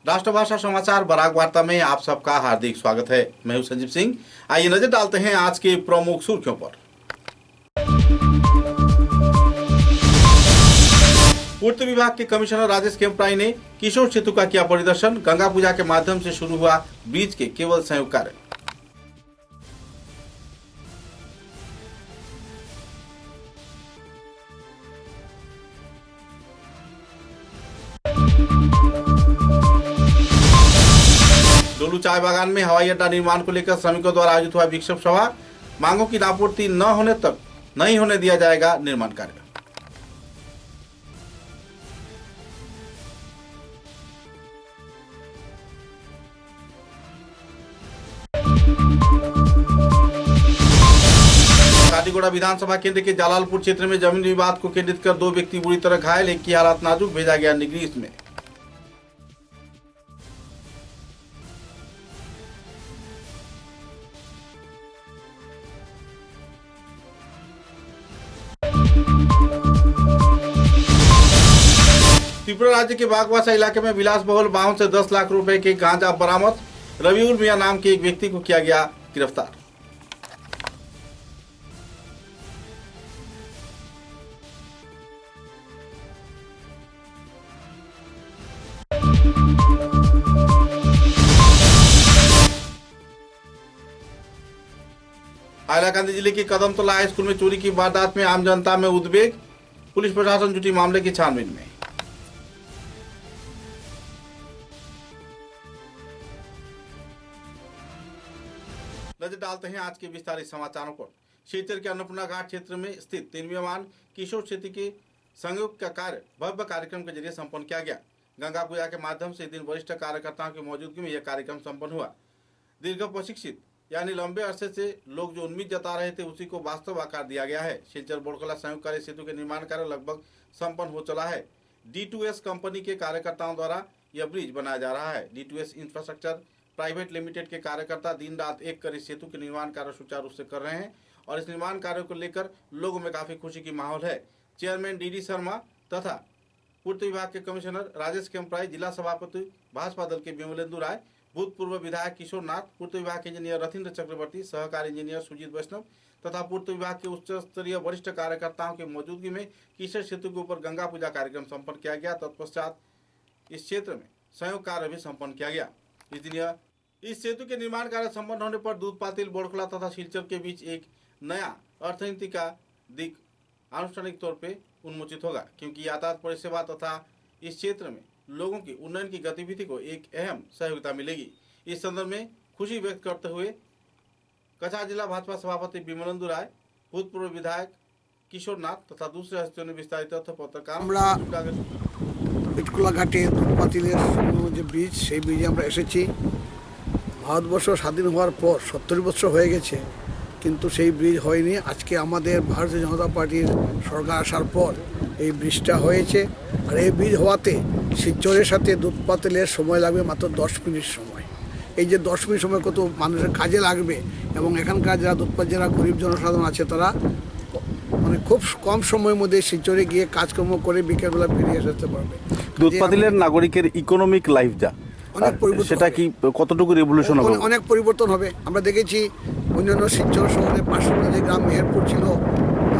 राष्ट्रभाषा समाचार बराक वार्ता में आप सबका हार्दिक स्वागत है। मैं हूं संजीव सिंह। आइए नजर डालते हैं आज के प्रमुख सुर्खियों पर। पूर्त विभाग के कमिश्नर राजेश केम्प्राई ने किशोर सेतु का किया परिदर्शन। गंगा पूजा के माध्यम से शुरू हुआ ब्रिज के केवल संयोग कार्य। डोलू चाय बागान में हवाई अड्डा निर्माण को लेकर श्रमिकों द्वारा आयोजित हुआ विक्षोभ सभा। मांगों की आपूर्ति न होने तक नहीं होने दिया जाएगा निर्माण कार्य। काटीगोड़ा विधानसभा केंद्र के जलालपुर क्षेत्र में जमीन विवाद को केंद्रित कर 2 व्यक्ति बुरी तरह घायल, एक की हालत नाजुक, भेजा गया निगरीस में। त्रिपुरा राज्य के बागवासा इलाके में विलास बहुल वाहन से 10 लाख रुपए के गांजा बरामद। रविउल मिया नाम के एक व्यक्ति को किया गया गिरफ्तार। हाइलाकांदी जिले के कदमतला हाई स्कूल में चोरी की वारदात में आम जनता में उद्वेग। पुलिस प्रशासन जुटी मामले की छानबीन में। नजर डालते हैं आज के विस्तारित समाचारों पर। क्षेत्र के अन्नपूर्णा घाट क्षेत्र में स्थित 3वीं किशोर सेतु के संयोग का कार्य भव्य कार्यक्रम के जरिए संपन्न किया गया। गंगा पूजा के माध्यम से दिन वरिष्ठ कार्यकर्ताओं की मौजूदगी में यह कार्यक्रम संपन्न हुआ। दीर्घ प्रशिक्षित यानी लंबे अरसे से लोग जो उम्मीद जता रहे थे उसी को वास्तव आकार दिया गया है। सिलचर बोड़कला संयुक्त सेतु के निर्माण कार्य लगभग संपन्न हो चला है। D2S कंपनी के कार्यकर्ताओं द्वारा यह ब्रिज बनाया जा रहा है। D2S इंफ्रास्ट्रक्चर प्राइवेट लिमिटेड के कार्यकर्ता दिन रात एक कर इस सेतु के निर्माण कार्य सुचारू रूप से कर रहे हैं और इस निर्माण कार्य को लेकर लोगों में काफी खुशी की माहौल है। चेयरमैन DD शर्मा तथा पूर्त विभाग के कमिश्नर राजेश केम्प्राई, जिला सभापति भाजपा दल के विमलेंदु राय, भूतपूर्व विधायक किशोर नाथ, पूर्त विभाग के इंजीनियर रथिन्द्र चक्रवर्ती, सहकारी इंजीनियर सुजीत वैष्णव तथा पूर्त विभाग के उच्च स्तरीय वरिष्ठ कार्यकर्ताओं की मौजूदगी में किशोर सेतु के ऊपर गंगा पूजा कार्यक्रम संपन्न किया गया। तत्पश्चात इस क्षेत्र में संयोग कार्य भी संपन्न किया गया। इस सेतु के निर्माण कार्य संपन्न होने पर दूधपातिल, बोड़कला तथा सिलचर के बीच एक नया अर्थनीति का दिक आनुष्ठानिक तौर पे उन्मोचित होगा, क्योंकि यातायात परिसेवा तथा इस क्षेत्र में लोगों की उन्नयन की गतिविधि को एक अहम सहयोगिता मिलेगी। इस संदर्भ में खुशी व्यक्त करते हुए कछार जिला भाजपा सभापति विमलेंदु राय, भूतपूर्व विधायक किशोर नाथ तथा दूसरे हस्तियों ने विस्तारित तथ्य पत्रकार इटकुला घाटे दूधपातिलेर যে ব্রিজ সেই ব্রিজে আমরা এসেছি। ভারতবর্ষ স্বাধীন হওয়ার পর 70 বছর হয়ে গেছে, কিন্তু সেই ব্রিজ হয়নি। আজকে আমাদের ভারতীয় জনতা পার্টির সরকার আসার পর এই ব্রিজটা হয়েছে। আর এই ব্রিজ হওয়াতে শিলচরের সাথে দুধপাতিলের সময় লাগবে মাত্র 10 মিনিট সময়। এই যে 10 মিনিট সময় কত মানুষের কাজে লাগবে এবং এখানকার যারা দুধপাত যারা গরিব জনসাধারণ আছে তারা মানে খুব কম সময়ের মধ্যে শিলচরে গিয়ে কাজকর্ম করে বিকেলবেলা ফিরে আসতে পারবে। দুধপাতিলের নাগরিকের ইকোনমিক লাইফ যা সেটা কি কতটুকু রেভলিউশন হবে? অনেক পরিবর্তন হবে। আমরা দেখেছি অন্যান্য শিলচর শহরে পার্শ্ববর্তী যে গ্রাম মেহেরপুর ছিল,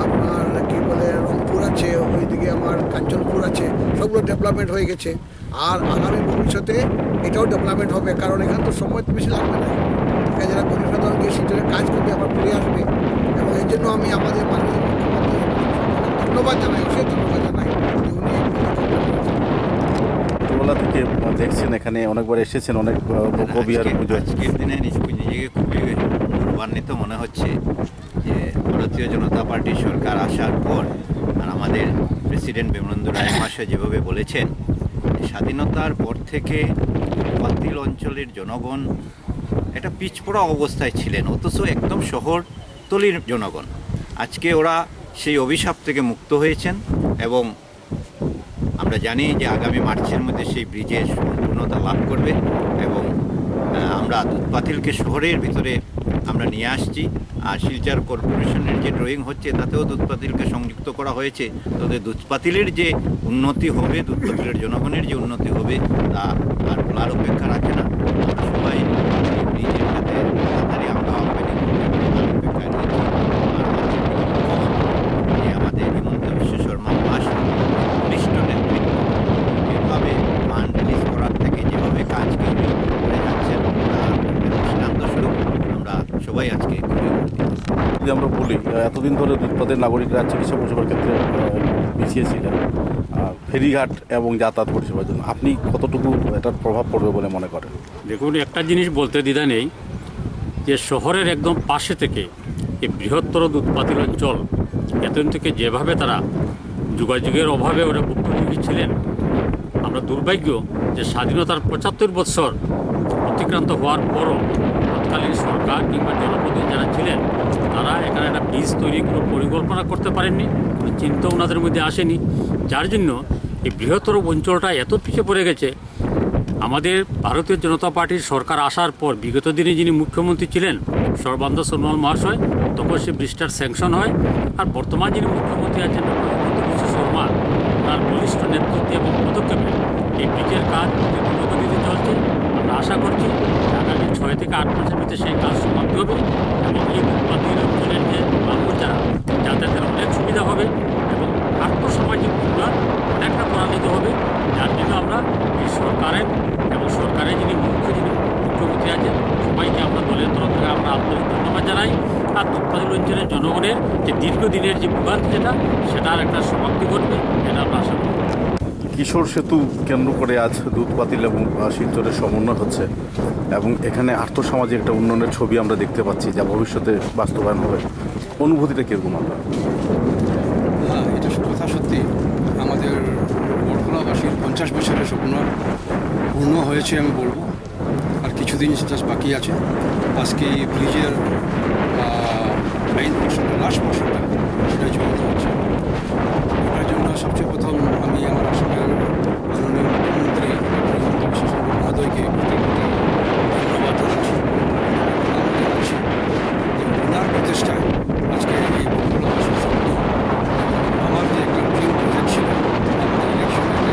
আপনার কি বলে রংপুর আছে, ওইদিকে আমার কাঞ্চনপুর আছে, সবগুলো ডেভেলপমেন্ট হয়ে গেছে। আর আগামী ভবিষ্যতে এটাও ডেভেলপমেন্ট হবে, কারণ এখানে তো সময় বেশি লাগবে না। এখানে যারা গরিব সাধারণ গিয়ে শিলচরে কাজ করবে আবার ফিরে আসবে, এবং এই জন্য আমি আমাদের মাননীয় মুখ্যমন্ত্রী ধন্যবাদ জানাই, অবশ্যই ধন্যবাদ জানাই। থেকে দেখছেন এখানে অনেকবার এসেছেন, অনেক কবি আর আজকের দিনে নিজেকে খুবই গৌরবান্বিত মনে হচ্ছে যে ভারতীয় জনতা পার্টির সরকার আসার পর আর আমাদের প্রেসিডেন্ট বিমলেন্দু রায় মহাশয় যেভাবে বলেছেন, স্বাধীনতার পর থেকে দুধপাতিল অঞ্চলের জনগণ একটা পিছপড়া অবস্থায় ছিলেন, অথচ একদম শহরতলির জনগণ আজকে ওরা সেই অভিশাপ থেকে মুক্ত হয়েছেন। এবং আমরা জানি যে আগামী মার্চের মধ্যে সেই ব্রিজের সম্পূর্ণতা লাভ করবে এবং আমরা আমরা দুধ পাতিলকে শহরের ভিতরে আমরা নিয়ে আসছি। আর শিলচর কর্পোরেশনের যে ড্রয়িং হচ্ছে তাতেও দুধ পাতিলকে সংযুক্ত করা হয়েছে। তবে দুধ পাতিলের যে উন্নতি হবে, দুধ পাতিলের জনগণের যে উন্নতি হবে তা আর বলার অপেক্ষা রাখে না। আমরা সবাই এই ব্রিজের যাতে তাড়াতাড়ি আমরা অপেক্ষায় আমাদের হিমন্ত বিশ্ব শর্মা মহাশয় বলিষ্ঠ নেতৃত্ব এভাবে ফান্ড রিলিজ করার থেকে যেভাবে কাজকে উনি করে যাচ্ছেন দৃষ্টান্তস্বরূপ আমরা সবাই আজকে যদি আমরা বলি এতদিন ধরে দুধপাতের নাগরিকরা চিকিৎসা পরিষেবার ক্ষেত্রে পিছিয়ে ছিলেন ফেরিঘাট এবং যাতায়াত পরিষেবার জন্য, আপনি কতটুকু এটার প্রভাব পড়বে বলে মনে করেন? দেখুন, একটা জিনিস বলতে দ্বিধা নেই যে শহরের একদম পাশে থেকে এই বৃহত্তর দুধ পাতিল অঞ্চল এতদিন থেকে যেভাবে তারা যোগাযোগের অভাবে ওরা ভুক্তভোগী ছিলেন, আমরা দুর্ভাগ্য যে স্বাধীনতার ৭৫ বৎসর অতিক্রান্ত হওয়ার পরও তৎকালীন সরকার কিংবা জনপ্রতিনিধি যারা ছিলেন তারা এখানে একটা বীজ তৈরি কোনো পরিকল্পনা করতে পারেননি, কোনো চিন্তা ওনাদের মধ্যে আসেনি, যার জন্য এই বৃহত্তর অঞ্চলটা এত পিছিয়ে পড়ে গেছে। আমাদের ভারতীয় জনতা পার্টির সরকার আসার পর বিগত দিনে যিনি মুখ্যমন্ত্রী ছিলেন সর্বানন্দ সোনোয়াল মহাশয়, তখন সে ব্রিজটার স্যাংশন হয়। আর বর্তমান যিনি মুখ্যমন্ত্রী আছেন হিমন্ত বিশ্ব শর্মা, তার বলিষ্ঠ নেতৃত্বে এবং পদক্ষেপে এই ব্রিজের কাজ দ্রুতগতিতে চলছে। আমরা আশা করছি আগামী 6 থেকে 8 মাসের ভিতরে সেই কাজ সমাপ্তি হবে এবং এই দুধপাতিল অঞ্চলের যে মানুষ যারা যাতায়াতের অনেক সুবিধা হবে এবং আর্থসামাজিক উন্নয়ন অনেকটা ত্বরান্বিত হবে। যার জন্য আমরা এই সরকারের এবং সরকারের যিনি মুখ্যমন্ত্রী আছেন সবাইকে আমরা দলের তরফ থেকে আমরা আন্তরিক ধন্যবাদ জানাই। আর দুধপাতিল অঞ্চলের জনগণের যে দীর্ঘদিনের যে ভোগান্তি সেটার একটা সমাপ্তি ঘটবে এটা আমরা আশা করি। কিশোর সেতু কেন্দ্র করে আজ দুধপাতিল এবং শিলচরের সমন্বয় হচ্ছে এবং এখানে আর্থসামাজিক একটা উন্নয়নের ছবি আমরা দেখতে পাচ্ছি যা ভবিষ্যতে বাস্তবায়ন হবে। অনুভূতিটা কীরকম আপনার? হ্যাঁ, এটা কথা সত্যি। আমাদের বড়খোলাবাসীর 50 বছরের স্বপ্ন পূর্ণ হয়েছে আমি বলবো, আর কিছুদিন জাস্ট বাকি আছে। আজকে এই ব্রিজের মেইন পোর্শনটা, লাস্ট পোর্শনটা, সেটা জয়েন হচ্ছে। এটার জন্য সবচেয়ে প্রথম আমি আমার আসলে মাননীয় মুখ্যমন্ত্রী হিমন্ত বিশ্ব শর্মা মহোদয়কে ধন্যবাদ জানাচ্ছি যে ওনার প্রচেষ্টায় আজকে এই বড়খোলাবাসীর স্বপ্ন, আমার যে একটা ড্রিম প্রজেক্ট ছিল আমাদের ইলেকশনের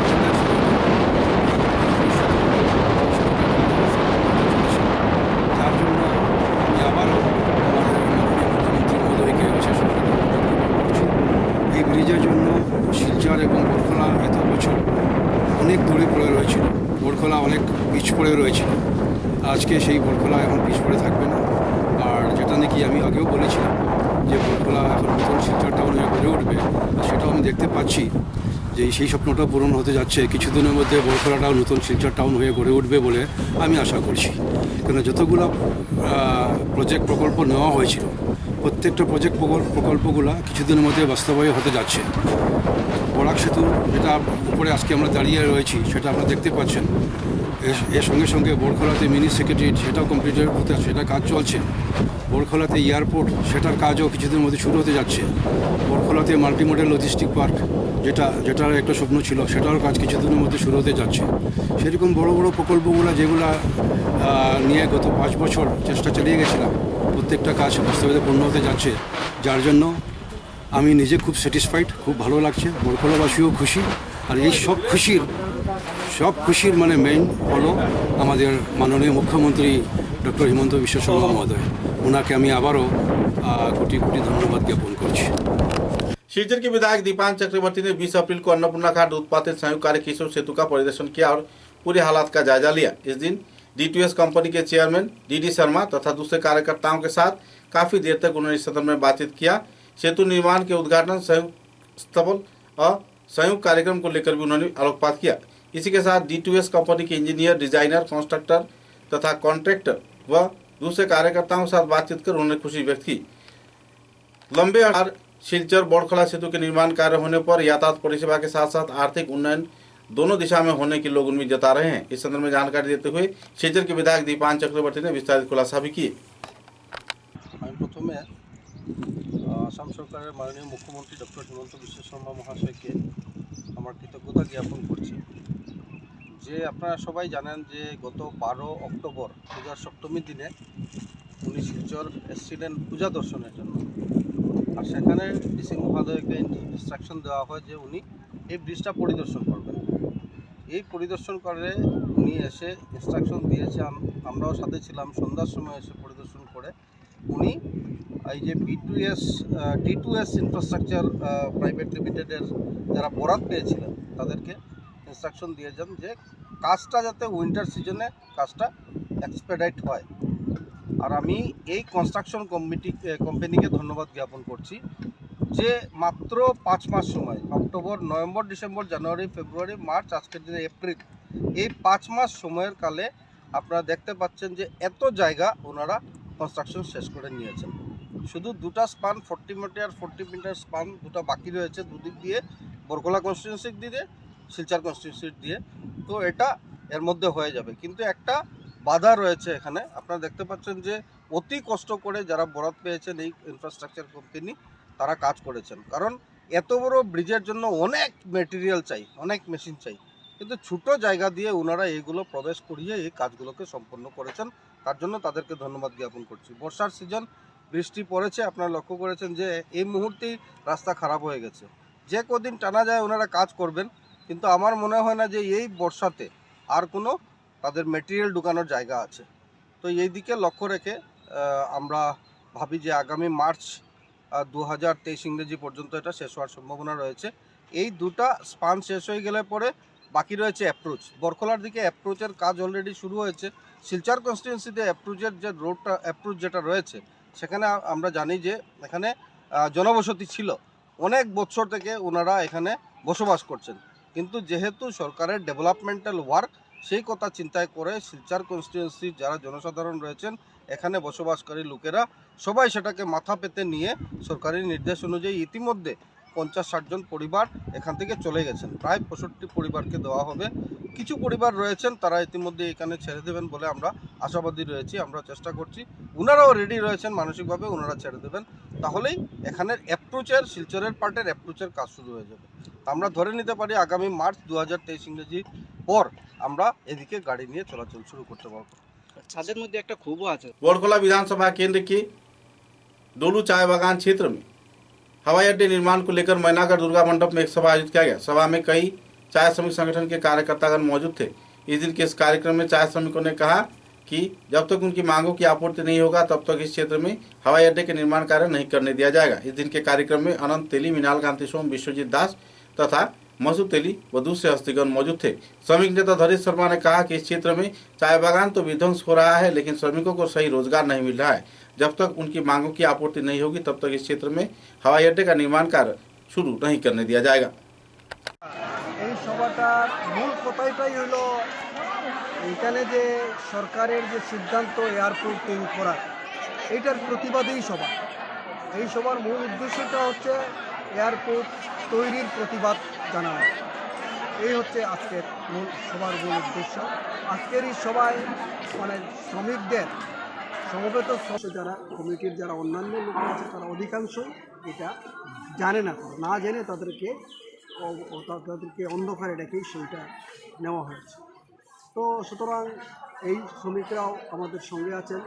তার জন্য আমি আবারও আমাদের মাননীয় মুখ্যমন্ত্রী মহোদয়কে বিশেষ করে করছি। এই ব্রিজের জন্য শিলচর এবং বড়খোলা এত বছর অনেক দূরে পড়ে রয়েছিল, বড়খোলা অনেক পিছ পড়ে রয়েছিল। আজকে সেই বড়খোলা এখন পিছ পড়ে থাকবে না। আর যেটা নাকি আমি আগেও বলেছিলাম যে বড়খোলা এখন নতুন শিলচর টাউন হয়ে গড়ে উঠবে, আর সেটাও আমি দেখতে পাচ্ছি যে সেই স্বপ্নটা পূরণ হতে যাচ্ছে। কিছুদিনের মধ্যে বড়খোলাটাও নতুন শিলচর টাউন হয়ে গড়ে উঠবে বলে আমি আশা করছি। কেন যতগুলো প্রকল্প নেওয়া হয়েছিল প্রত্যেকটা প্রকল্পগুলো কিছুদিনের মধ্যে বাস্তবায়ন হতে যাচ্ছে। বরাক সেতু যেটা উপরে আজকে আমরা দাঁড়িয়ে রয়েছি সেটা আপনারা দেখতে পাচ্ছেন। এর সঙ্গে সঙ্গে বড়খোলাতে মিনি সেক্রেটারিয়েট সেটাও কমপ্লিট হতে, সেটা কাজ চলছে। বড়খোলাতে এয়ারপোর্ট সেটার কাজও কিছুদিনের মধ্যে শুরু হতে যাচ্ছে। বড়খোলাতে মাল্টিমডেল লজিস্টিক পার্ক যেটার একটা স্বপ্ন ছিল সেটার কাজ কিছুদিনের মধ্যে শুরু হতে যাচ্ছে। সেরকম বড় বড় প্রকল্পগুলো যেগুলো নিয়ে গত 5 বছর চেষ্টা চালিয়ে গেছিলাম, প্রত্যেকটা কাজ বাস্তবে পূর্ণ হতে যাচ্ছে। যার জন্য আমি নিজে খুব স্যাটিসফাইড, খুব ভালো লাগছে, বড়খোলাবাসীও খুশি। আর এই সব খুশির মানে মেইন হলো আমাদের মাননীয় মুখ্যমন্ত্রী ডক্টর হিমন্ত বিশ্ব শর্মা মহোদয়। ওনাকে আমি আবারও কোটি কোটি धन्यवाद ज्ञापन করছি। शिलचर के विधायक दीपान चक्रवर्ती ने 20 अप्रैल को अन्नपूर्णा घाट उत्पादित संयुक्त कार्य किशोर सेतु का परिदर्शन किया और पूरे हालात का जायजा लिया। इस दिन D2S कंपनी के चेयरमैन DD शर्मा तथा दूसरे कार्यकर्ताओं के साथ काफी देर तक उन्होंने सदन में बातचीत किया। सेतु निर्माण के उद्घाटन, संयुक्त स्थपल और संयुक्त कार्यक्रम को लेकर भी उन्होंने आलोकपात किया। इसी के साथ D2S कंपनी के इंजीनियर, डिजाइनर, कॉन्स्ट्रक्टर तथा कॉन्ट्रैक्टर व दूसरे कार्यकर्ताओं के साथ बातचीत कर उन्होंने खुशी व्यक्त की। लंबे और शिलचर बड़खोला सेतु के निर्माण कार्य होने पर यातायात परिसेवा के साथ साथ आर्थिक उन्नयन दोनों दिशा में होने की लोग उम्मीद जता रहे हैं। इस संदर्भ में जानकारी देते हुए शिलचर के विधायक दीपान चक्रवर्ती ने विस्तारित खुलासा भी किए। আমি প্রথমে আসাম সরকারের মাননীয় মুখ্যমন্ত্রী ডক্টর হিমন্ত বিশ্ব শর্মা মহাশয়কে আমার কৃতজ্ঞতা জ্ঞাপন করছি যে আপনারা সবাই জানেন যে গত 12 অক্টোবর পূজার সপ্তমীর দিনে উনি শিলচর এসেছিলেন পূজা দর্শনের জন্য। আর সেখানে ডিসি মহোদয়কে ইনস্ট্রাকশন দেওয়া হয় যে উনি এই ব্রিজটা পরিদর্শন করবেন। এই পরিদর্শন করে উনি এসে ইনস্ট্রাকশন দিয়েছে, আমরাও সাথে ছিলাম। সন্ধ্যার সময় এসে পরিদর্শন করে উনি এই যে T2S ইনফ্রাস্ট্রাকচার প্রাইভেট লিমিটেডের যারা বরাত পেয়েছিলেন তাদেরকে ইনস্ট্রাকশন দিয়েছেন যে কাজটা যাতে উইন্টার সিজনে কাজটা এক্সপেডাইট হয়। আর আমি এই কনস্ট্রাকশন কোম্পানিকে ধন্যবাদ জ্ঞাপন করছি যে মাত্র 5 মাস সময়, অক্টোবর, নভেম্বর, ডিসেম্বর, জানুয়ারি, ফেব্রুয়ারি, মার্চ, আজকের দিনে এপ্রিল, এই 5 মাস সময়ের কালে আপনারা দেখতে পাচ্ছেন যে এত জায়গা ওনারা কনস্ট্রাকশন শেষ করে নিয়েছেন। শুধু দুটা স্পান 40 মিটার স্পান দুটা বাকি রয়েছে, দুদিক দিয়ে, বরকলা কনস্টিটিউন্সি দিয়ে, শিলচর কনস্টিটিউন্সি দিয়ে। তো এটা এর মধ্যে হয়ে যাবে, কিন্তু একটা বাধা রয়েছে এখানে। আপনারা দেখতে পাচ্ছেন যে অতি কষ্ট করে যারা বরাত পেয়েছেন এই ইনফ্রাস্ট্রাকচার কোম্পানি তারা কাজ করেছেন, কারণ এত বড় ব্রিজের জন্য অনেক মেটেরিয়াল চাই, অনেক মেশিন চাই, কিন্তু ছোট জায়গা দিয়ে ওনারা এইগুলো প্রবেশ করিয়ে এই কাজগুলোকে সম্পন্ন করেছেন। তার জন্য তাদেরকে ধন্যবাদ জ্ঞাপন করছি। বর্ষার সিজন, বৃষ্টি পড়েছে, আপনারা লক্ষ্য করেছেন যে এই মুহূর্তেই রাস্তা খারাপ হয়ে গেছে। যে কদিন টানা যায় ওনারা কাজ করবেন, কিন্তু আমার মনে হয় না যে এই বর্ষাতে আর কোনো তাদের মেটেরিয়াল ঢুকানোর জায়গা আছে। তো এই দিকে লক্ষ্য রেখে আমরা ভাবি যে আগামী মার্চ 2023 ইংরেজি পর্যন্ত এটা শেষ হওয়ার সম্ভাবনা রয়েছে। এই দুটা স্পান শেষ হয়ে গেলে পরে বাকি রয়েছে অ্যাপ্রোচ। বরকলার দিকে অ্যাপ্রোচের কাজ অলরেডি শুরু হয়েছে। শিলচর কনস্টিটিউন্সিতে অ্যাপ্রোচের যে রোডটা অ্যাপ্রোচ যেটা রয়েছে সেখানে আমরা জানি যে এখানে জনবসতি ছিল, অনেক বছর থেকে ওনারা এখানে বসবাস করছেন, কিন্তু যেহেতু সরকারের ডেভেলপমেন্টাল ওয়ার্ক, সেই কথা চিন্তায় করে শিলচর কনস্টিটিউন্সির যারা জনসাধারণ রয়েছেন, এখানে বসবাসকারী লোকেরা সবাই সেটাকে মাথা পেতে নিয়ে সরকারি নির্দেশ অনুযায়ী ইতিমধ্যে 50-60 জন পরিবার এখান থেকে চলে গেছেন। প্রায় 65 পরিবারকে দেওয়া হবে। কিছু পরিবার রয়েছেন তারা ইতিমধ্যে এখানে ছেড়ে দেবেন বলে আমরা আশাবাদী রয়েছি। আমরা চেষ্টা করছি, ওনারাও রেডি রয়েছেন মানসিকভাবে, ওনারা ছেড়ে দেবেন। তাহলেই এখানের অ্যাপ্রোচের, শিলচরের পার্টের অ্যাপ্রোচের কাজ শুরু হয়ে যাবে। আমরা ধরে নিতে পারি আগামী মার্চ 2023 ইংরেজি পর আমরা এদিকে গাড়ি নিয়ে চলাচল শুরু করতে পারবো। ছাদের মধ্যে একটা ক্ষোভও আছে। बोरकोला विधानसभा केंद्र के डोलू चाय बागान क्षेत्र में हवाई अड्डे निर्माण को लेकर मैनागढ़ दुर्गा मंडप में एक सभा आयोजित किया गया। सभा में कई चाय श्रमिक संगठन के कार्यकर्तागण मौजूद थे। इस दिन के इस कार्यक्रम में चाय श्रमिकों ने कहा कि जब तक उनकी मांगों की आपूर्ति नहीं होगा तब तक इस क्षेत्र में हवाई अड्डे के निर्माण कार्य नहीं करने दिया जाएगा। इस दिन के कार्यक्रम में अनंत तेली, मृणाल कांति सोम, विश्वजीत दास तथा मसूद तेली व दूसरे हस्तीगण मौजूद थे। श्रमिक नेता धरीश शर्मा ने कहा कि इस क्षेत्र में चाय बागान तो विध्वंस हो रहा है, लेकिन श्रमिकों को सही रोजगार नहीं मिल रहा है। जब तक उनकी मांगों की आपूर्ति नहीं होगी तब तक इस क्षेत्र में हवाई अड्डे का निर्माण कार्य शुरू नहीं करने दिया जाएगा। এই সভাটার মূল কথাটাই হলো এখানে যে সরকারের যে সিদ্ধান্ত এয়ারপোর্ট তৈরি করার, এইটার প্রতিবাদেই সভা। এই সভার মূল উদ্দেশ্যটা হচ্ছে এয়ারপোর্ট তৈরির প্রতিবাদ জানানো। এই হচ্ছে আজকের মূল সভার মূল উদ্দেশ্য। আজকের এই সভায় মানে শ্রমিকদের সমবেত যারা কমিটির যারা অন্যান্য লোক আছে তারা অধিকাংশই এটা জানে না, না জেনে তাদেরকে অন্ধকারে রেখেই সেইটা নেওয়া হয়েছে। তো সুতরাং এই শ্রমিকরাও আমাদের সঙ্গে আছেন।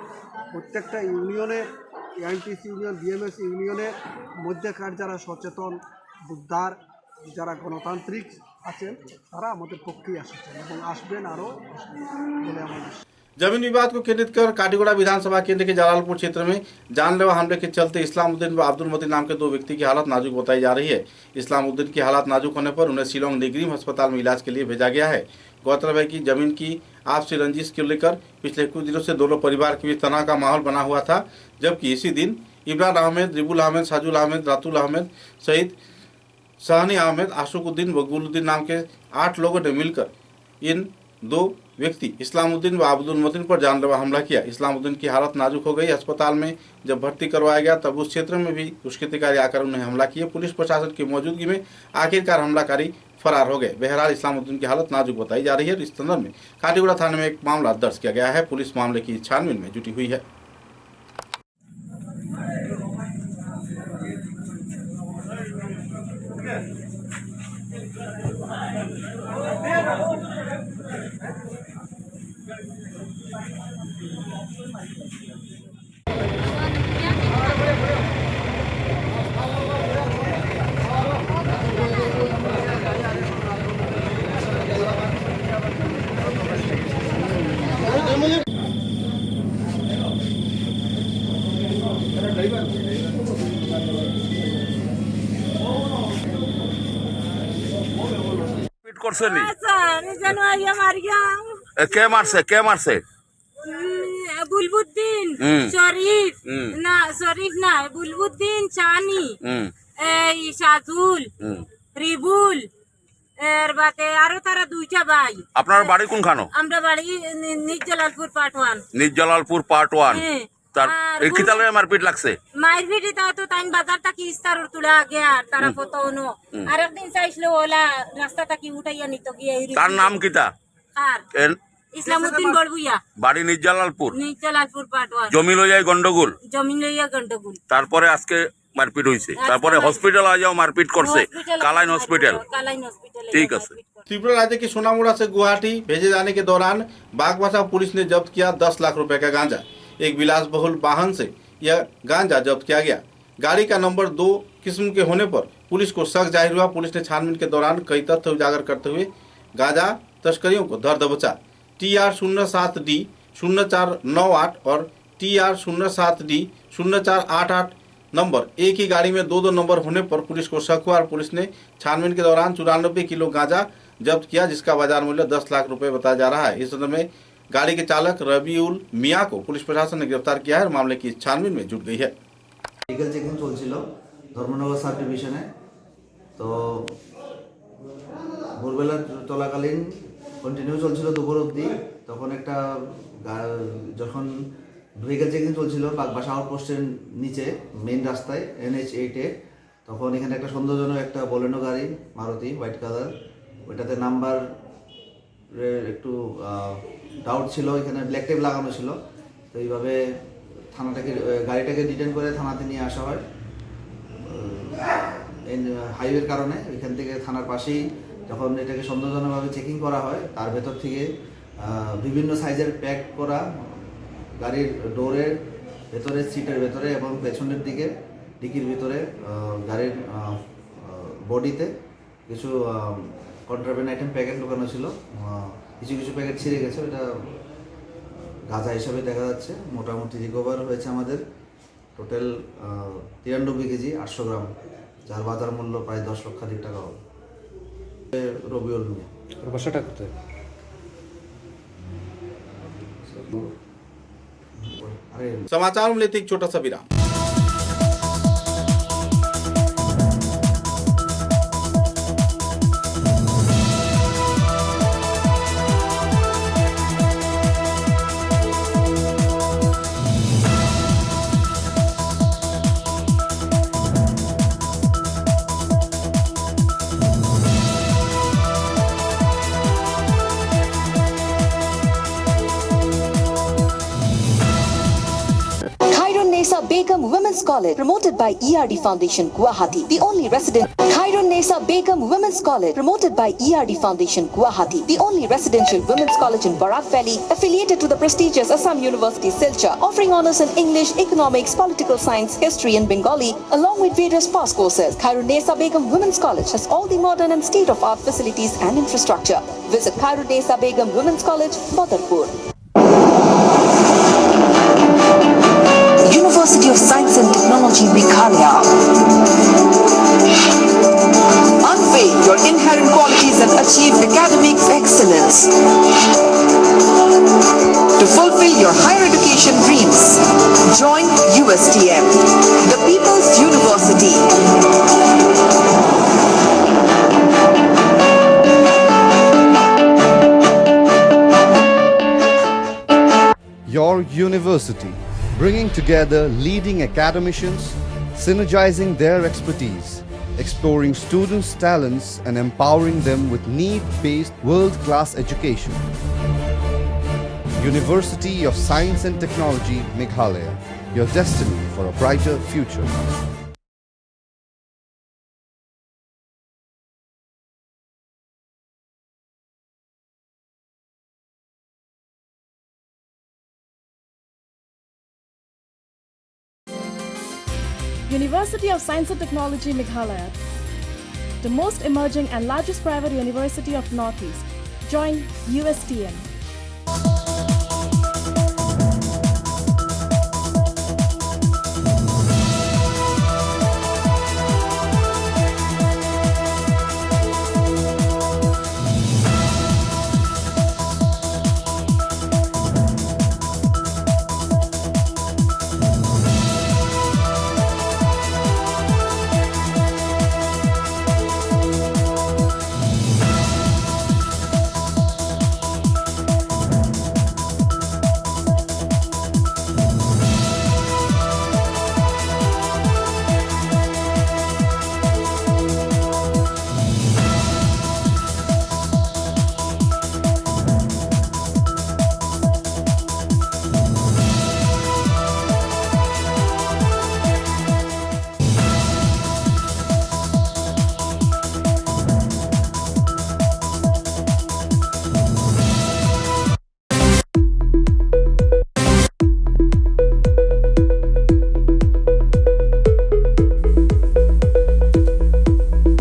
প্রত্যেকটা ইউনিয়নের, এনটিসি ইউনিয়ন, বিএমএস ইউনিয়নের মধ্যেকার যারা সচেতন বুদ্ধার, যারা গণতান্ত্রিক আছেন তারা আমাদের পক্ষেই আসছেন এবং আসবেন আরও বলে আমাদের। जमीन विवाद को केंद्रित कर काटीगुड़ा विधानसभा केंद्र के जलालपुर क्षेत्र में जानलेवा हमले के चलते इस्लामुद्दीन व अब्दुल मतीन नाम के दो व्यक्ति की हालत नाजुक बताई जा रही है। इस्लामुद्दीन की हालत नाजुक होने पर उन्हें शिलोंग निगरीम अस्पताल में इलाज के लिए भेजा गया है। गौरतलब है कि जमीन की आपसी रंजिश को लेकर पिछले कुछ दिनों से दोनों परिवार के बीच तनाव का माहौल बना हुआ था, जबकि इसी दिन इमरान अहमद, रिबुल अहमद, साजुल अहमद, रातुल अहमद सहित सहनी अहमद, आशुकुद्दीन व गुलुद्दीन नाम के 8 लोगों ने मिलकर इन दो व्यक्ति इस्लामुद्दीन व अब्दुल मतीन पर जानलेवा हमला किया। इस्लामुद्दीन की हालत नाजुक हो गई। अस्पताल में जब भर्ती करवाया गया तब उस क्षेत्र में भी दुष्कृतिकारी आकर उन्हें हमला किए। पुलिस प्रशासन की मौजूदगी में आखिरकार हमलाकारी फरार हो गए। बहरहाल इस्लामुद्दीन की हालत नाजुक बताई जा रही है। इस संदर्भ में काटीगुड़ा थाने में एक मामला दर्ज किया गया है। पुलिस मामले की छानबीन में जुटी हुई है। পিট করছে নি জানুয়ারি মারিয়া কে মারছে কে মারছে বুলবুদ্দিন শরীফ না শরীফ না বুলবুদ্দিন চানি এই সাজুল রিবুল এর বাদে আরো তারা দুইটা ভাই। আপনার বাড়ি কোনখানো? আমরা বাড়ি নিজালালপুর পার্ট 1। নিজালালপুর পার্ট 1। তার এই কিতালে মারপিট লাগছে? মারপিট তাও তো তাই বাজার থাকি ইস্তার তুলা আগে আর তারা ফটোনো আরেকদিন চাইছিল ওলা রাস্তা থাকি উঠাইয়া নিত গিয়ে। তার নাম কিতা? আর ইসলামউদ্দিন বড়বুইয়া, বাড়ি নিজালালপুর পার্ট 1। জমি লইয়া গন্ডগোল, জমি লইয়া গন্ডগোল। তারপরে আজকে মারপিট হইছে, তারপরে হসপিটাল আ যাও মারপিট করছে कालाइन हॉस्पिटल। ठीक है। त्रिपुरा राज्य के सोनामुड़ा से गुवाहाटी भेजे जाने के दौरान बागबासा पुलिस ने जब्त किया 10 लाख रुपए का गांजा। एक विलासबहुल वाहन से यह गांजा जब्त किया गया। गाड़ी का नंबर 2 किस्म के होने पर पुलिस को शक जाहिर हुआ। पुलिस ने छानबीन के दौरान कई तथ्य उजागर करते हुए गांजा तस्करियों को धर दबोचा। TR 07D 0498 और TR 07D 0488 नंबर एक ही गाड़ी में 2 नंबर होने पर पुलिस को शक हुआ और पुलिस ने छानबीन के दौरान 94 किलो गांजा जब्त किया, जिसका बाजार मूल्य 10 लाख रुपए बताया जा रहा है। इस संदर्भ में गाड़ी के चालक रबीउल मियां को पुलिस प्रशासन ने गिरफ्तार किया है और मामले की छानबीन में जुट गई है। লিগাল চেকিং চলছিল ধর্মনগর সাব ডিভিশনে। তো ভোরবেলা চলাকালীন কন্টিনিউ চলছিল দুপুর অবধি। তখন একটা যখন ভেহিক্যাল চেকিং চলছিল বাগবাসা আউটপোস্টের নিচে মেইন রাস্তায় NH8-এ, তখন এখানে একটা সন্দেহজনক একটা বোলেনো গাড়ি মারুতি হোয়াইট কালার, ওইটাতে নাম্বার একটু ডাউট ছিল, এখানে ব্ল্যাক টেপ লাগানো ছিল। তো এইভাবে গাড়িটাকে ডিটেন করে থানাতে নিয়ে আসা হয় হাইওয়ের কারণে। এখান থেকে থানার পাশেই যখন এটাকে সন্দেহজনকভাবে চেকিং করা হয়, তার ভেতর থেকে বিভিন্ন সাইজের প্যাক করা গাড়ির ডোরের ভেতরে, সিটের ভেতরে এবং পেছনের দিকে ডিকির ভিতরে গাড়ির বডিতে কিছু কন্ট্রাব্যান্ড আইটেম প্যাকেট ঢোকানো ছিল। কিছু কিছু প্যাকেট ছিঁড়ে গেছে, এটা গাঁজা হিসাবে দেখা যাচ্ছে। মোটামুটি রিকভার হয়েছে আমাদের টোটাল 93 কেজি 800 গ্রাম, যার বাজার মূল্য প্রায় 10 লক্ষাধিক টাকা হবে। রবিউল মিয়া। বাসাটা কোথায়? समाचार में लेते एक छोटा सा विराम। Begum Women's College, promoted by ERD Foundation, Guwahati, the only Khairun Nesa Begum Women's College, promoted by ERD Foundation, Guwahati, the only residential women's college in Barak Valley, affiliated to the prestigious Assam University, Silchar, offering honors in English, economics, political science, history and Bengali, along with various past courses. Khairun Nesa Begum Women's College has all the modern and state-of-art facilities and infrastructure. Visit Khairun Nesa Begum Women's College, Badarpur. University of Science and Technology, Meghalaya. Unveil your inherent qualities and achieve academic excellence. To fulfill your higher education dreams, join USTM, the People's University. Your university, bringing together leading academicians, synergizing their expertise, exploring students' talents and empowering them with need-based world-class education. University of Science and Technology, Meghalaya, your destiny for a brighter future. University of Science and Technology Meghalaya, the most emerging and largest private university of Northeast. Join USTM.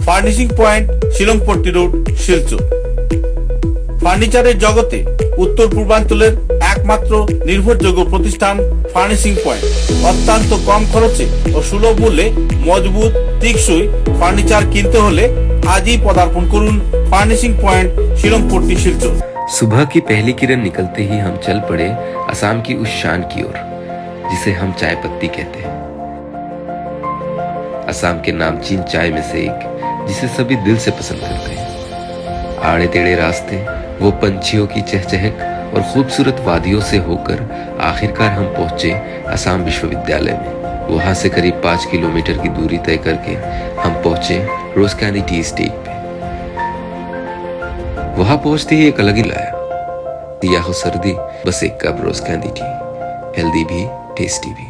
Furnishing point Shillongpatti road Silchar. ফার্নিচারের জগতে উত্তর পূর্বাঞ্চলের একমাত্র নির্ভরযোগ্য প্রতিষ্ঠান furnishing point. অত্যন্ত কম খরচে ও সুলভ মূল্যে মজবুত টেকসই ফার্নিচার কিনতে হলে আজই পদার্পণ করুন ফার্নিশিং পয়েंट शिलंगपट्टी शिलचर। सुबह की पहली किरण निकलते ही हम चल पड़े असम की उस शान की ओर जिसे हम चाय पत्ती कहते हैं। असम के नामचीन चाय में से एक जिसे सभी दिल से पसंद करते हैं। आड़े टेढ़े रास्ते, वो पंछियों की चहचहक और खूबसूरत वादियों से होकर आखिरकार हम पहुंचे असम विश्वविद्यालय में। वहां से करीब 5 किलोमीटर की दूरी तय करके हम पहुंचे रोज कैंडी टी स्टेट पे। वहां पहुंचते ही एक अलग ही लाया, या हो सर्दी बस एक कप रोज कैंडी टी, हेल्दी भी टेस्टी भी।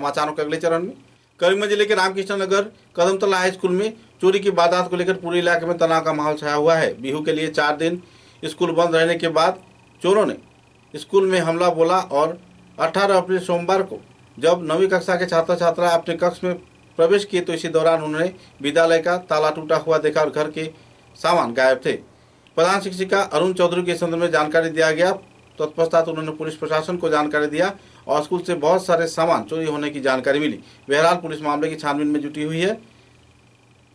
समाचारों के अगले चरण में। करीमगंज जिले के रामकृष्ण नगर कदमतला हाई स्कूल में चोरी की वारदात को लेकर पूरे इलाके में तनाव का माहौल छाया हुआ है। बिहू के लिए 4 दिन स्कूल बंद रहने के बाद चोरों ने स्कूल में हमला बोला और 18 अप्रैल सोमवार को जब 9वीं कक्षा के छात्र छात्रा अपने कक्ष में प्रवेश किए तो इसी दौरान उन्होंने विद्यालय का ताला टूटा हुआ देखा और घर के सामान गायब थे। प्रधान शिक्षिका अरुण चौधरी के संदर्भ में जानकारी दिया गया। तत्पश्चात उन्होंने पुलिस प्रशासन को जानकारी दिया और स्कूल से बहुत सारे सामान चोरी होने की जानकारी मिली। बहरहाल पुलिस मामले की छानबीन में जुटी हुई है।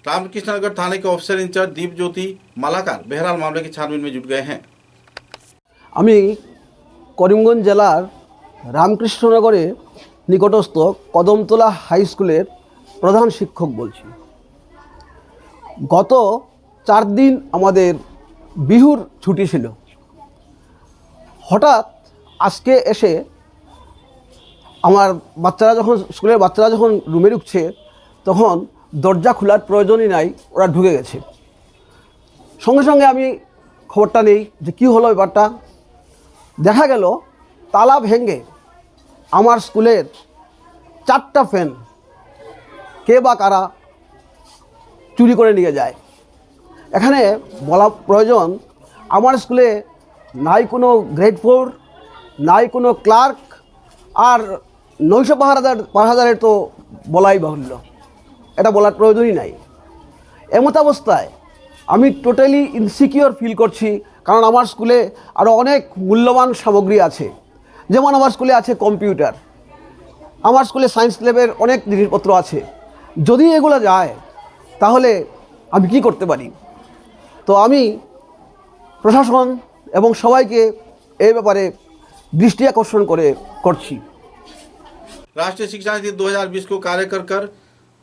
रामकृष्णनगर थाने के ऑफिसर इंचार्ज दीप ज्योति मालाकार बहरहाल मामले की छानबीन में जुट गए हैं। আমি করিমগঞ্জ জেলার রামকৃষ্ণনগরে নিকটস্থ কদমতলা হাই স্কুলের প্রধান শিক্ষক বলছি। গত 4 দিন আমাদের বিহুর ছুটি ছিল। হঠাৎ আজকে এসে আমার স্কুলের বাচ্চারা যখন রুমে ঢুকছে তখন দরজা খোলার প্রয়োজনই নাই, ওরা ঢুকে গেছে। সঙ্গে সঙ্গে আমি খবরটা নেই যে কী হলো ব্যাপারটা। দেখা গেল তালা ভেঙে আমার স্কুলের 4টা ফ্যান কে বা কারা চুরি করে নিয়ে যায়। এখানে বলা প্রয়োজন, আমার স্কুলে নাই কোনো গ্রেড 4, নাই কোনো ক্লার্ক, আর 900 পাহারাদারের তো বলাই বাহুল্য, এটা বলার প্রয়োজনই নাই। এমত অবস্থায় আমি টোটালি ইনসিকিউর ফিল করছি, কারণ আমার স্কুলে আরও অনেক মূল্যবান সামগ্রী আছে। যেমন আমার স্কুলে আছে কম্পিউটার, আমার স্কুলে সায়েন্স ল্যাবের অনেক জিনিসপত্র আছে। যদি এগুলো যায় তাহলে আমি কি করতে পারি? তো আমি প্রশাসন এবং সবাইকে এই ব্যাপারে দৃষ্টি আকর্ষণ করছি। राष्ट्रीय शिक्षा नीति 2020 को कार्य कर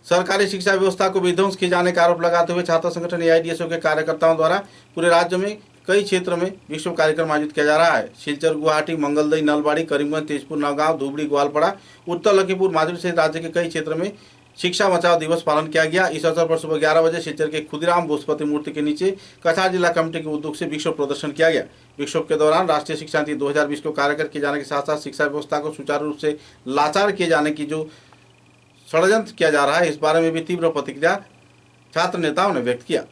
सरकारी शिक्षा व्यवस्था को विध्वंस किए जाने का आरोप लगाते हुए छात्र संगठन AIDSO के कार्यकर्ताओं द्वारा पूरे राज्य में कई क्षेत्रों में विक्षोभ कार्यक्रम आयोजित किया जा रहा है। सिलचर, गुवाहाटी, मंगलदई, नलबाड़ी, करीमगंज, तेजपुर, नौगांव, धुबरी, ग्वालपाड़ा, उत्तर लखीमपुर, माजुली सहित राज्य के कई क्षेत्रों में शिक्षा बचाओ दिवस पालन किया गया। इस अवसर पर सुबह 11 बजे सिलचर के खुदीराम बोसपति मूर्ति के नीचे कछार जिला कमेटी के उद्योग से विक्षोभ प्रदर्शन किया गया। विक्षोभ के दौरान राष्ट्रीय शिक्षा नीति 2020 को कार्यकर किए जाने के साथ साथ शिक्षा व्यवस्था को सुचारू रूप से लाचार किए जाने की जो षड्यंत्र किया जा रहा है, इस बारे में भी तीव्र प्रतिक्रिया छात्र नेताओं ने व्यक्त किया।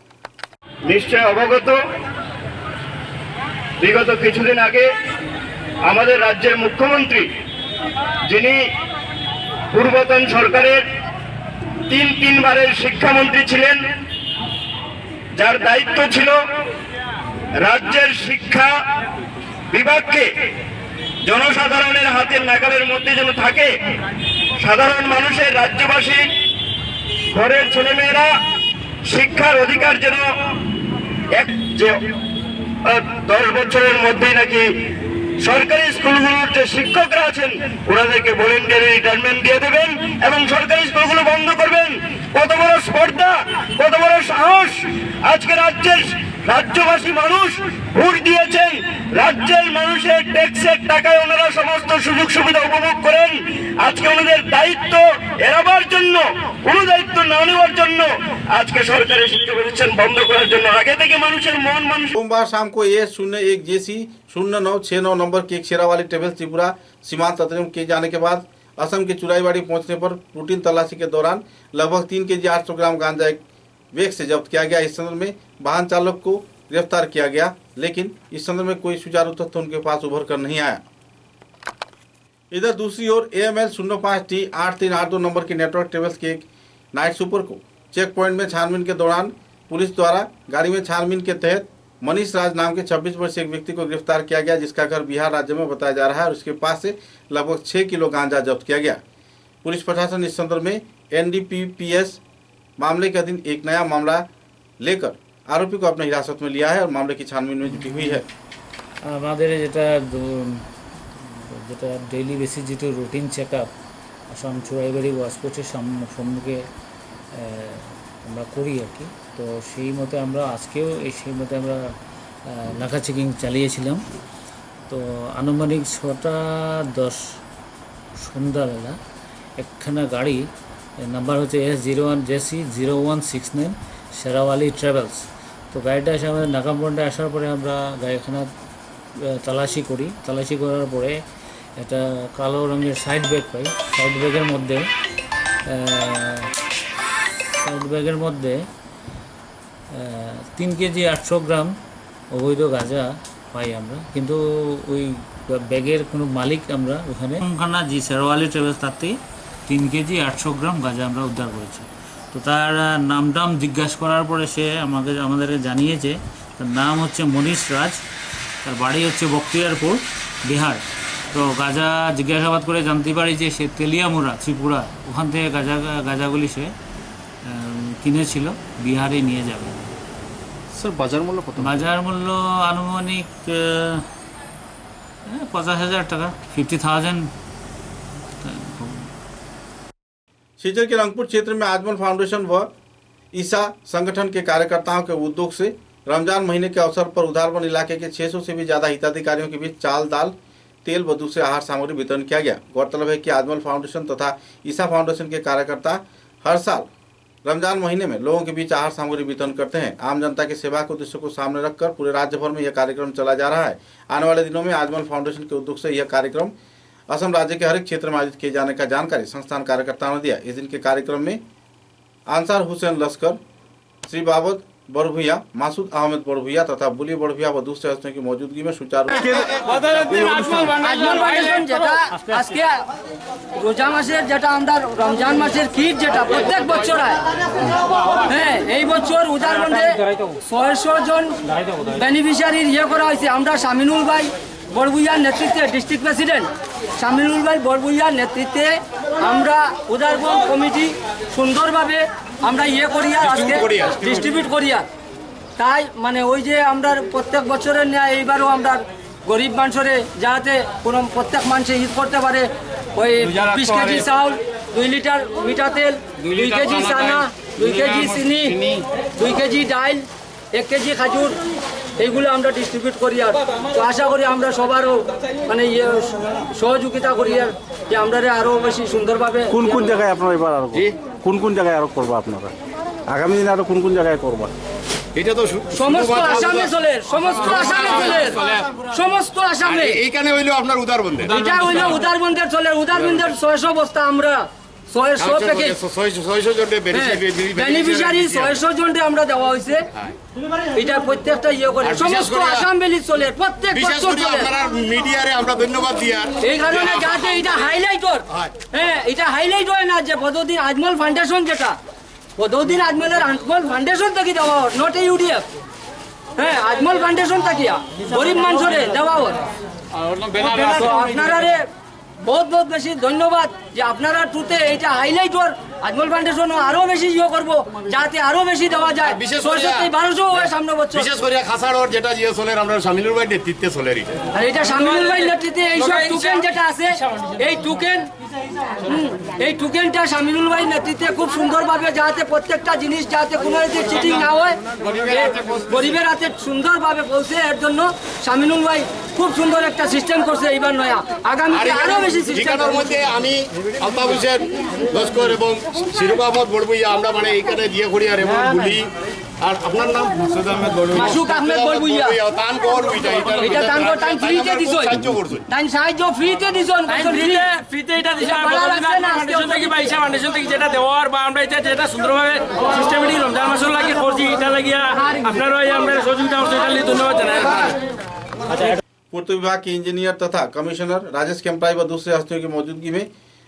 निश्चय अवगत, विगत কিছুদিন আগে আমাদের রাজ্যের মুখ্যমন্ত্রী, যিনি পূর্বতন সরকারের 3 বারের শিক্ষামন্ত্রী ছিলেন, যার দায়িত্ব ছিল রাজ্যের শিক্ষা বিভাগকে জনসাধারণের হাতের নাগালের মধ্যে যেন থাকে, সাধারণ মানুষের, রাজ্যবাসী, ঘরের ছেলেমেয়েরা শিক্ষার অধিকার যেন 10 বছরের মধ্যে নাকি সরকারি স্কুলগুলোর যে শিক্ষকরা আছেন ওনাদেরকে ভলেন্টারি রিটায়ারমেন্ট দিয়ে দেবেন এবং সরকারি স্কুলগুলো বন্ধ করবেন। কত বড় স্পর্ধা, কত বড় সাহস! আজকে রাজ্যবাসী মানুষ ভোট দিয়েছেন, রাজ্যের মানুষের ট্যাক্সের টাকায় ওনারা সমস্ত সুযোগ সুবিধা উপভোগ করেন। আজকে ওনাদের দায়িত্ব এড়াবার জন্য, কোনো দায়িত্ব না নেওয়ার জন্য আজকে সরকারি শিক্ষা প্রতিষ্ঠান বন্ধ করার জন্য আগে থেকে মানুষের মন सोमवार शाम को A01 JC 0969 नंबर की एक शेरावाली ट्रेवल्स त्रिपुरा सीमांत अतिक्रमण किए जाने के बाद असम के चुराईबाड़ी पहुंचने पर रूटीन तलाशी के दौरान लगभग 3 kg 800 ग्राम गांजा एक बैग से जब्त किया गया। इस संदर्भ में वाहन चालक को गिरफ्तार किया गया, लेकिन इस संदर्भ में कोई सुचारू तथ्य उनके पास उभर कर नहीं आया। इधर दूसरी ओर AML 05T 8382 नंबर की नेटवर्क ट्रेवल्स के एक नाइट सुपर को चेक पॉइंट में छानबीन के दौरान पुलिस द्वारा गाड़ी में छानबीन के तहत मनीष राज नाम के 26 वर्षीय एक व्यक्ति को गिरफ्तार किया गया, जिसका घर बिहार राज्य में बताया जा रहा है और उसके पास से लगभग 6 किलो गांजा जब्त किया गया। पुलिस प्रशासन इस संदर्भ में NDPPS मामले के अधीन एक नया मामला लेकर आरोपी को अपने हिरासत में लिया है और मामले की छानबीन में जुटी हुई है। আমাদের যেটা ডেইলি বেসিস যেটা routine check up Assam Churaibari ওয়াসপোর্টের সম্মুখে আমরা করি আর কি। তো সেই মতে আমরা আজকেও সেই মতে আমরা নাকা চেকিং চালিয়েছিলাম। তো আনুমানিক 6:10 সন্ধ্যাবেলা একখানা গাড়ি, নাম্বার হচ্ছে S01 JC 0169 শেরাওয়ালি ট্রাভেলস। তো গাড়িটা এসে আমাদের নাকাম পয়েন্টে আসার পরে আমরা গাড়িখানা তালাশি করি। তালাশি করার পরে একটা কালো রঙের সাইড ব্যাগ পাই। সাইড ব্যাগের মধ্যে 3 কেজি 800 গ্রাম অবৈধ গাঁজা পাই আমরা, কিন্তু ওই ব্যাগের কোনো মালিক আমরা ওখানে খানা জি শেরওয়ালি ট্রেভেলস তাতে 3 কেজি 800 গ্রাম গাঁজা আমরা উদ্ধার করেছি। তো তার নাম জিজ্ঞাসা করার পরে সে আমাদের জানিয়েছে তার নাম হচ্ছে মনীষ রাজ, তার বাড়ি হচ্ছে বখতিয়ারপুর, বিহার। তো গাঁজা জিজ্ঞাসাবাদ করে জানতে পারি যে সে তেলিয়ামুড়া, ত্রিপুরা, ওখান থেকে গাঁজাগুলি সে কিনেছিল, বিহারে নিয়ে যাবে। স্যার বাজার মূল্য কত? বাজার মূল্য আনুমানিক 50,000 টাকা, 50,000। शिवचर के रंगपुर क्षेत्र में आजमल फाउंडेशन व ईसा संगठन के कार्यकर्ताओं के उद्योग से रमजान महीने के अवसर पर उधारबंद इलाके के 600 से भी ज्यादा हिताधिकारियों के बीच चाल, दाल, तेल व दूसरे आहार सामग्री वितरण किया गया। गौरतलब है कि आजमल फाउंडेशन तथा ईसा फाउंडेशन के कार्यकर्ता हर साल रमजान महीने में लोगों के बीच आहार सामग्री वितरण करते हैं। आम जनता की सेवा के उद्देश्य को सामने रखकर पूरे राज्य भर में यह कार्यक्रम चला जा रहा है। आने वाले दिनों में आजमल फाउंडेशन के उद्योग से यह कार्यक्रम असम राज्य के हर एक क्षेत्र में आयोजित किए जाने का जानकारी संस्थान कार्यकर्ताओं ने दिया। इस दिन के कार्यक्रम में अंसार हुसैन लश्कर, श्री बाबत बड़भुइया, मासूद अहमद बड़भुइया तथा बुली बड़भुइया व दूसरे हस्तियों की मौजूदगी में सुचारू আজকে রোজা মাসের যেটা আমরা রমজান মাসের কিট যেটা প্রত্যেক বছর হয়, হ্যাঁ এই বছর উদারবন্ধে 600 জন বেনিফিশিয়ারির করা হয়েছে। আমরা শামিনুল ভাই বড়ভুইয়ার নেতৃত্বে, ডিস্ট্রিক্ট প্রেসিডেন্ট শামিনুল ভাই বড়ভুইয়ার নেতৃত্বে আমরা উদারবন্ধ কমিটি সুন্দরভাবে আমরা করিয়া আজকে ডিস্ট্রিবিউট করিয়া, তাই মানে ওই যে আমরা প্রত্যেক বছরের ন্যায় এইবারও আমরা গরিব মানুষের যাতে কোনো প্রত্যেক মানুষে ঈদ করতে পারে, ওই 20 কেজি চাউল, 2 লিটার মিঠা তেল, 2 কেজি চানা, 2 কেজি চিনি, 2 কেজি ডাইল, 1 কেজি খাজুর, এইগুলো আমরা ডিস্ট্রিবিউট করি। আর তো আশা করি আমরা সবারও মানে সহযোগিতা করি আর যে আমরা আরো বেশি সুন্দরভাবে। কোন কোন জায়গায় আপনারা এবার আরো কোন জায়গায় আরো করবো আপনারা আগামী দিনে আরো কোন জায়গায় করবা? এটা তো সমস্ত আসামে চলে, সমস্ত আসামে এইখানে হইলো আপনার উদারবন্ধে, এটা হইলো উদারবন্ধের চলে। উদারবন্ধের 600 বস্তা আমরা 600 প্যাকেট 600 জন বেনিফিশিয়ারি 600 জনকে আমরা দেওয়া হয়েছে। এটা প্রত্যেকটা করে সমস্ত আসাম ভ্যালি চলে, প্রত্যেক বছর চলে। আপনারা মিডিয়ারে আমরা ধন্যবাদ দিয়ার এই কারণে যাতে এটা হাইলাইট হয়, হ্যাঁ এটা হাইলাইট হয় না যে বদউদ্দিন আজমল ফাউন্ডেশন, যেটা বদউদ্দিন আজমলের আজমল ফাউন্ডেশন থেকে দেওয়া হয়, নট এ ইউডিএফ। হ্যাঁ আজমল ফাউন্ডেশন থেকে গরিব মানুষের দেওয়া হয়। আপনারা বহুত বহুত বেশি ধন্যবাদ যে আপনারা টুতে এইটা হাইলাইট হওয়ার, আজমল ফাউন্ডেশন আরো বেশি করবো যাতে আরো বেশি দেওয়া যায়। 1200 হয় সামনে বছর, বিশেষ করে খাসাড়র যেটা চলে আমরা শামিনুল ভাই নেতৃত্বে চলে। আর এটা শামিনুল ভাই নেতৃত্বে এইসব টোকেন যেটা আছে, এই টোকেনটা শামিনুল ভাই নেতৃত্বে খুব সুন্দরভাবে যাতে প্রত্যেকটা জিনিস যাতে কোনো চিটিং না হয়, গরিবের হাতে সুন্দরভাবে পৌঁছে, এর জন্য শামিনুল ভাই খুব সুন্দর একটা সিস্টেম করছে। এইবার নয়া আগামীতে আরো বেশি সিস্টেম মধ্যে আমি আলতাফ হোসেন লস্কর এবং শিরুক আহমদ বড়ভুইয়া আমরা মানে এইখানে দিয়ে করিয়ার এবং বলি। আর আপনার নাম মাসুক আহমেদ বড়ভুইয়া, তান কর এটা তান কর টাইম ফ্রিতে দিছো, টাইম সাহায্য ফ্রিতে দিছো, ফ্রিতে এটা দিছো। ফাউন্ডেশন থেকে বা ইসা ফাউন্ডেশন থেকে যেটা দেওয়ার বা আমরা এটা যেটা সুন্দরভাবে সিস্টেমেটিক রমজান মাসের লাগে করছি, এটা লাগিয়া আপনারা আমরা সহযোগিতা করছেন, এটা নিয়ে ধন্যবাদ জানাই। पूर्त विभाग के इंजीनियर तथा कमिश्नर राजेश केम्पराई व दूसरे हस्तियों की मौजूदगी में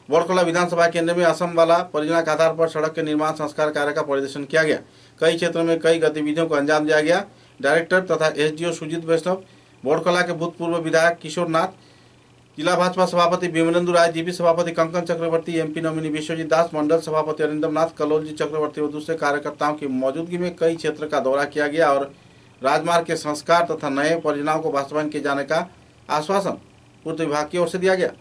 बड़खोला विधानसभा केंद्र में असम वाला परियोजना के आधार पर सड़क के निर्माण संस्कार कार्य का परिदर्शन किया गया। कई क्षेत्रों में कई गतिविधियों को अंजाम दिया गया। डायरेक्टर तथा एसडीओ सुजीत वैष्णव, बड़खोला के भूतपूर्व विधायक किशोर नाथ, जिला भाजपा सभापति विमलेंदु राय, जीपी सभापति कंकन चक्रवर्ती, एमपी नोमिनी विश्वजीत दास, मंडल सभापति अरिंदम नाथ, कलोलजी चक्रवर्ती व दूसरे कार्यकर्ताओं की मौजूदगी में कई क्षेत्र का दौरा किया गया और राजमार्ग के संस्कार तथा नए परियोजनाओं को वास्तवायन किए जाने का आश्वासन पूर्त विभाग की ओर से दिया गया।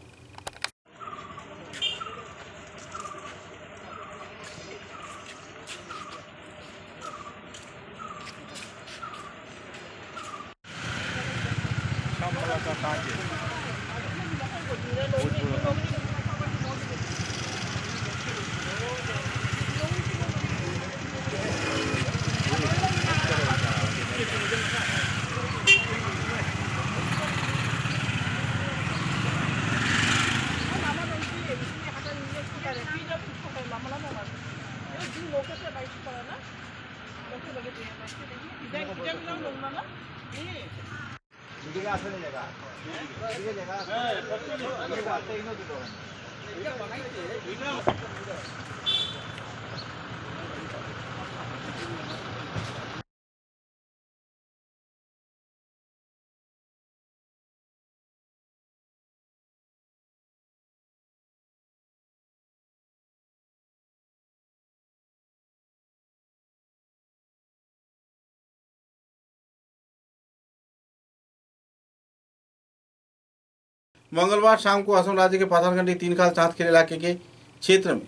मंगलवार शाम को असम राज्य के पाथरघंटी तीनखाल चांदखेल इलाके के क्षेत्र में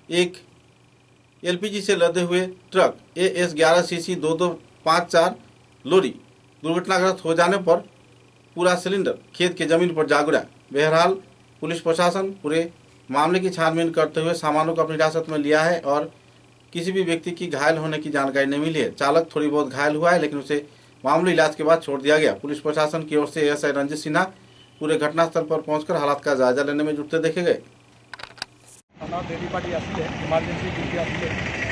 एक एलपीजी से लदे हुए ट्रक AS11CC 2254 लोरी दुर्घटनाग्रस्त हो जाने पर पूरा सिलेंडर खेत के जमीन पर जा गिरा। बहरहाल पुलिस प्रशासन पूरे मामले की छानबीन करते हुए सामानों को अपनी हिरासत में लिया है और किसी भी व्यक्ति की घायल होने की जानकारी नहीं मिली है। चालक थोड़ी बहुत घायल हुआ है, लेकिन उसे मामूली इलाज के बाद छोड़ दिया गया। पुलिस प्रशासन की ओर से ASI रंजित सिन्हा पूरे घटनास्थल पर पहुंचकर हालात का जायजा लेने में जुटते देखे गए। डेली पार्टी आसिले इमार्जेंसी डिউটি आसिले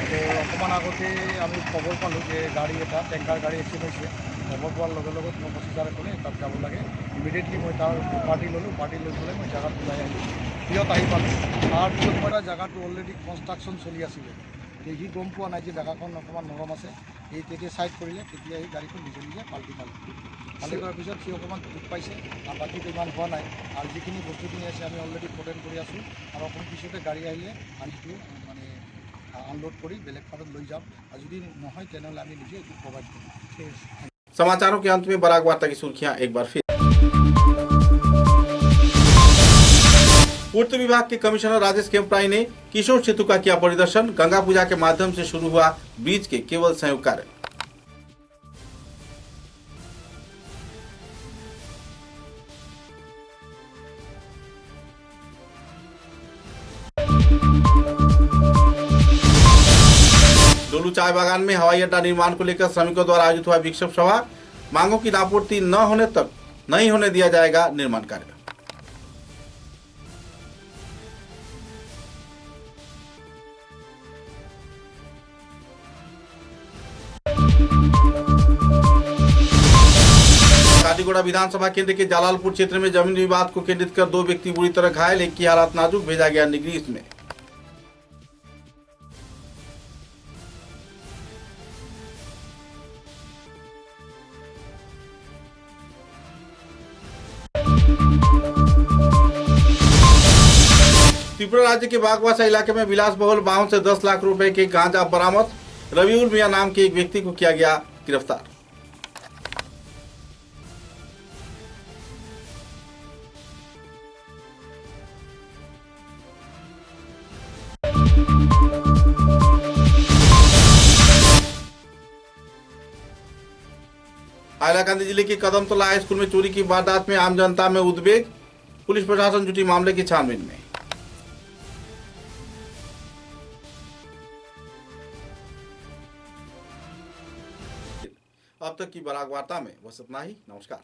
तो अकमान आगते आमी खबर पालो जे गाड़ी एटा टैंकार गाड़ी एक्सिडेंट होइছে खबर पार लगे लगे प्रफेसर कोले तब যাব লাগে इमिडिएटली मैं तार पार्टी ललो पार्टी লৈ পেলাই मैं জায়গা ওলাই আহিলো পিছত আহি পালো তার পিছত পড়া জায়গাটো অলরেডি কনস্ট্রাকশন চলি আছিল দেখি গম পোৱা নাই যে জায়গাখন অকমান নরম আছে এই তেতিয়া সাইড কৰিলে তেতিয়া এই গাড়ীখন নিজে নিজে পাল্টি পালে পাল্টি কৰাৰ পিছত সি অকমান দুখ পাইছে আৰু বাকীটো ইমান হোৱা নাই আৰু যিখিনি বস্তুখিনি আছে আমি অলৰেডি প্ৰটেন কৰি আছোঁ আৰু অকণ পিছতে গাড়ী আহিলে আনিটো মানে আনলোড কৰি বেলেগ ফালত লৈ যাম আৰু যদি নহয় তেনেহ'লে আমি নিজে এইটো প্ৰভাইড কৰিম। समाचारों के अंत में बराक वार्ता की सुर्खियां एक बार फिर। पूर्त विभाग के कमिश्नर राजेश केमप्राई ने किशोर सेतु का किया परिदर्शन। गंगा पूजा के माध्यम से शुरू हुआ ब्रिज के केवल संयोग कार्य। डोलू चाय बागान में हवाई अड्डा निर्माण को लेकर श्रमिकों द्वारा आयोजित हुआ विक्षोभ सभा। मांगों की आपूर्ति न होने तक नहीं होने दिया जाएगा निर्माण कार्य। काटीगोड़ा विधानसभा केंद्र के जालालपुर क्षेत्र में जमीन विवाद को केंद्रित कर 2 व्यक्ति बुरी तरह घायल, एक की हालत नाजुक, भेजा गया निगरीस में। त्रिपुरा राज्य के बागवासा इलाके में विलास बहुल वाहन से 10 लाख रुपए के गांजा बरामद। रविउल मियां नाम के एक व्यक्ति को किया गया गिरफ्तार। हाइलाकांदी जिले के कदमतला हाई स्कूल में चोरी की वारदात में आम जनता में उद्वेग। पुलिस प्रशासन जुटी मामले की छानबीन में। अब तक की बराक वार्ता में बस इतना ही। नमस्कार।